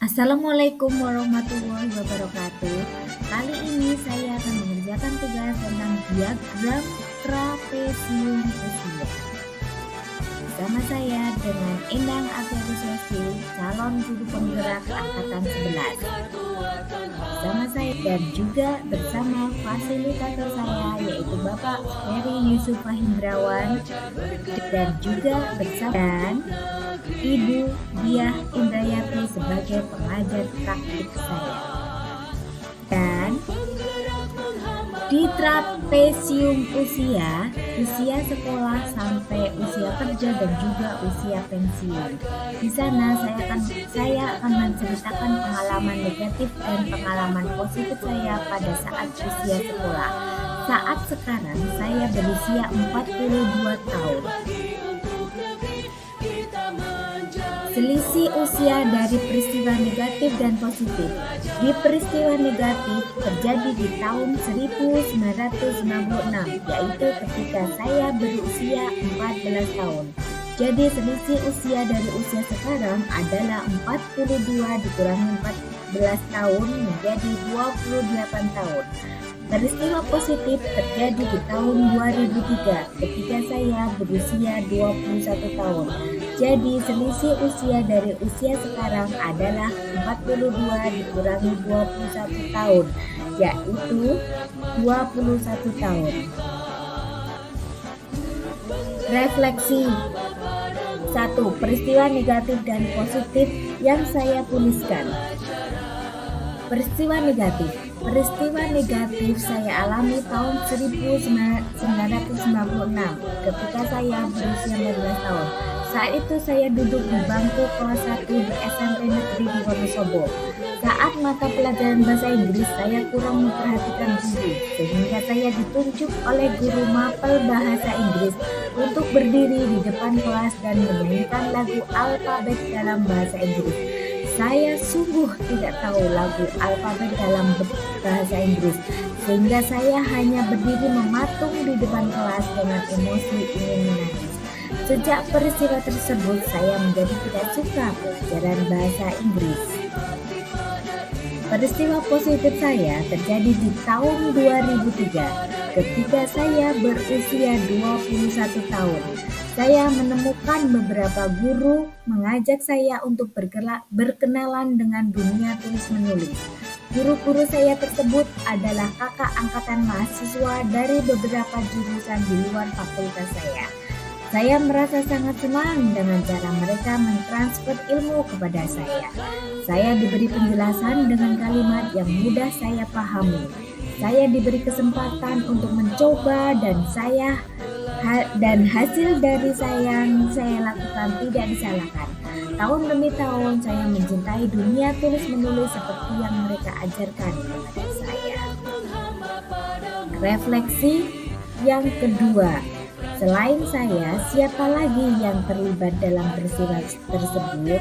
Assalamualaikum warahmatullahi wabarakatuh. Kali ini saya akan mengerjakan tugas tentang diagram trapesium usia. Bersama saya dengan Endang Afiatusyasti, calon guru penggerak angkatan 11. Bersama saya dan juga bersama fasilitator saya yaitu Bapak Ferry Yusuf Fahindrawan dan juga bersama Ibu Diah Indrayati sebagai pengajar praktik saya. Dan di trapesium usia sekolah sampai usia kerja dan juga usia pensiun. Di sana saya akan menceritakan pengalaman negatif dan pengalaman positif saya pada saat usia sekolah. Saat sekarang saya berusia 42 tahun. Selisih usia dari peristiwa negatif dan positif. Di peristiwa negatif terjadi di tahun 1996, yaitu ketika saya berusia 14 tahun. Jadi selisih usia dari usia sekarang adalah 42 dikurangi 14 tahun menjadi 28 tahun. Peristiwa positif terjadi di tahun 2003 ketika saya berusia 21 tahun. Jadi selisih usia dari usia sekarang adalah 42 dikurangi 21 tahun, yaitu 21 tahun. Refleksi 1. Peristiwa negatif dan positif yang saya tuliskan. Peristiwa negatif saya alami tahun 1996 ketika saya berusia 15 tahun. Saat itu saya duduk di bangku kelas 1 di SMP Negeri di Wonosobo. Saat mata pelajaran bahasa Inggris saya kurang memperhatikan guru, sehingga saya ditunjuk oleh guru mapel bahasa Inggris untuk berdiri di depan kelas dan menyanyikan lagu alfabet dalam bahasa Inggris. Saya sungguh tidak tahu lagu alfabet dalam bahasa Inggris, sehingga saya hanya berdiri mematung di depan kelas dengan emosi ingin menangis. Sejak peristiwa tersebut, saya menjadi tidak suka pelajaran bahasa Inggris. Peristiwa positif saya terjadi di tahun 2003 ketika saya berusia 21 tahun. Saya menemukan beberapa guru mengajak saya untuk berkenalan dengan dunia tulis-menulis. Guru-guru saya tersebut adalah kakak angkatan mahasiswa dari beberapa jurusan di luar fakultas saya. Saya merasa sangat senang dengan cara mereka mentransfer ilmu kepada saya. Saya diberi penjelasan dengan kalimat yang mudah saya pahami. Saya diberi kesempatan untuk mencoba dan hasil dari yang saya lakukan tidak disalahkan. Tahun demi tahun saya mencintai dunia tulis-menulis seperti yang mereka ajarkan kepada saya. Refleksi yang kedua. Selain saya, siapa lagi yang terlibat dalam peristiwa tersebut?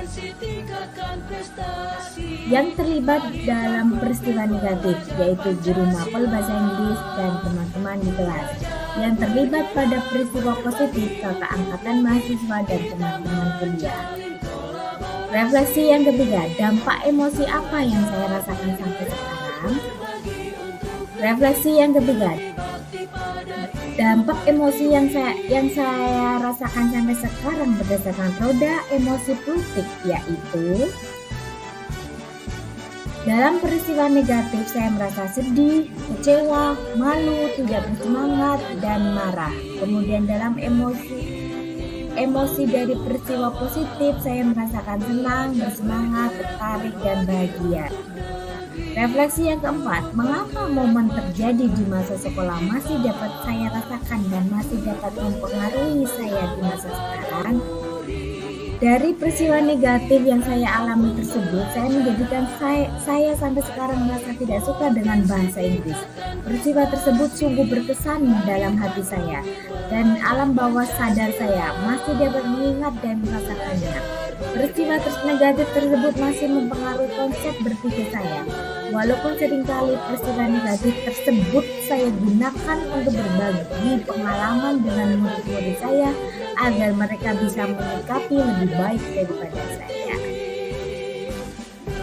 Yang terlibat dalam peristiwa negatif, yaitu guru mapel bahasa Inggris dan teman-teman di kelas. Yang terlibat pada peristiwa positif, kakak angkatan mahasiswa dan teman-teman kuliah. Refleksi yang ketiga, dampak emosi apa yang saya rasakan sampai sekarang? Refleksi yang ketiga, dampak emosi yang saya rasakan sampai sekarang berdasarkan roda emosi politik, yaitu dalam peristiwa negatif saya merasa sedih, kecewa, malu, tidak bersemangat, dan marah. Kemudian dalam emosi dari peristiwa positif saya merasakan senang, bersemangat, tertarik, dan bahagia. Refleksi yang keempat, mengapa momen terjadi di masa sekolah masih dapat saya rasakan dan masih dapat mempengaruhi saya di masa sekarang? Dari peristiwa negatif yang saya alami tersebut, saya menjadikan saya sampai sekarang merasa tidak suka dengan bahasa Inggris. Peristiwa tersebut sungguh berkesan dalam hati saya, dan alam bawah sadar saya masih dapat mengingat dan merasakannya. Peristiwa negatif tersebut masih mempengaruhi konsep berpikir saya. Walaupun seringkali peristiwa negatif tersebut saya gunakan untuk berbagi pengalaman dengan murid-murid saya agar mereka bisa menyikapi lebih baik daripada saya.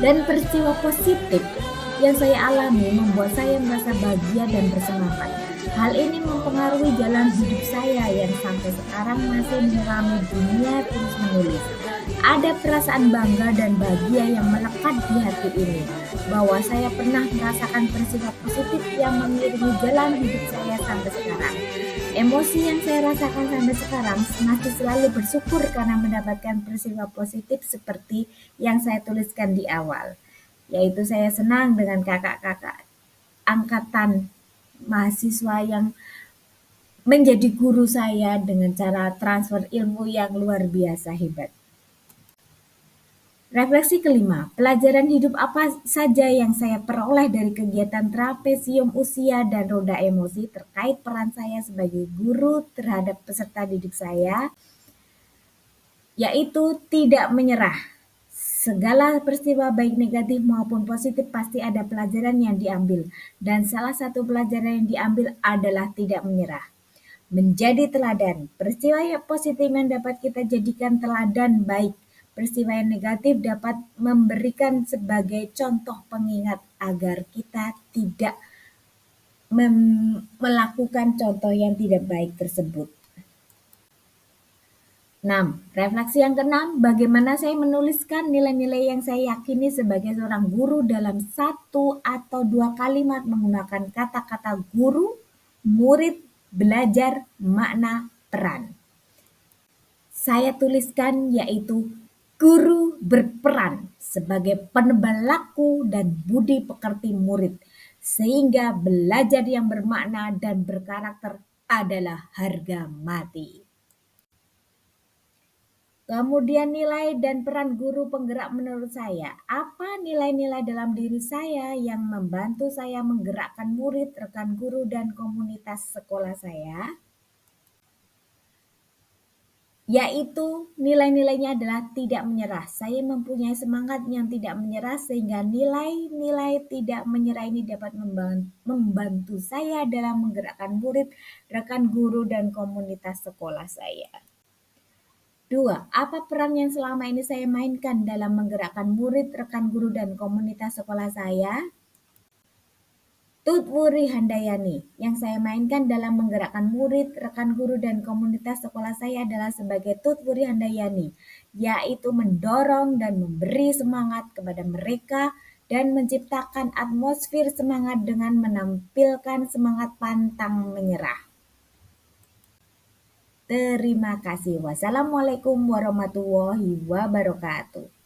Dan peristiwa positif yang saya alami membuat saya merasa bahagia dan bersemangat. Hal ini mempengaruhi jalan hidup saya yang sampai sekarang masih menyelami dunia terus menulis. Ada perasaan bangga dan bahagia yang melekat di hati ini, bahwa saya pernah merasakan peristiwa positif yang mengiringi jalan hidup saya sampai sekarang. Emosi yang saya rasakan sampai sekarang masih selalu bersyukur karena mendapatkan peristiwa positif seperti yang saya tuliskan di awal, yaitu saya senang dengan kakak-kakak angkatan mahasiswa yang menjadi guru saya dengan cara transfer ilmu yang luar biasa hebat. Refleksi kelima, pelajaran hidup apa saja yang saya peroleh dari kegiatan trapesium usia dan roda emosi terkait peran saya sebagai guru terhadap peserta didik saya, yaitu tidak menyerah. Segala peristiwa baik negatif maupun positif pasti ada pelajaran yang diambil, dan salah satu pelajaran yang diambil adalah tidak menyerah. Menjadi teladan, peristiwa yang positif yang dapat kita jadikan teladan baik, peristiwa yang negatif dapat memberikan sebagai contoh pengingat agar kita tidak melakukan contoh yang tidak baik tersebut. 6. Refleksi yang keenam, bagaimana saya menuliskan nilai-nilai yang saya yakini sebagai seorang guru dalam satu atau dua kalimat menggunakan kata-kata guru, murid, belajar, makna, peran. Saya tuliskan yaitu guru berperan sebagai penebal laku dan budi pekerti murid, sehingga belajar yang bermakna dan berkarakter adalah harga mati. Kemudian nilai dan peran guru penggerak menurut saya. Apa nilai-nilai dalam diri saya yang membantu saya menggerakkan murid, rekan guru, dan komunitas sekolah saya? Yaitu nilai-nilainya adalah tidak menyerah. Saya mempunyai semangat yang tidak menyerah sehingga nilai-nilai tidak menyerah ini dapat membantu saya dalam menggerakkan murid, rekan guru, dan komunitas sekolah saya. 2. Apa peran yang selama ini saya mainkan dalam menggerakkan murid, rekan guru, dan komunitas sekolah saya? Tutwuri Handayani, yang saya mainkan dalam menggerakkan murid, rekan guru, dan komunitas sekolah saya adalah sebagai Tutwuri Handayani, yaitu mendorong dan memberi semangat kepada mereka dan menciptakan atmosfer semangat dengan menampilkan semangat pantang menyerah. Terima kasih. Wassalamualaikum warahmatullahi wabarakatuh.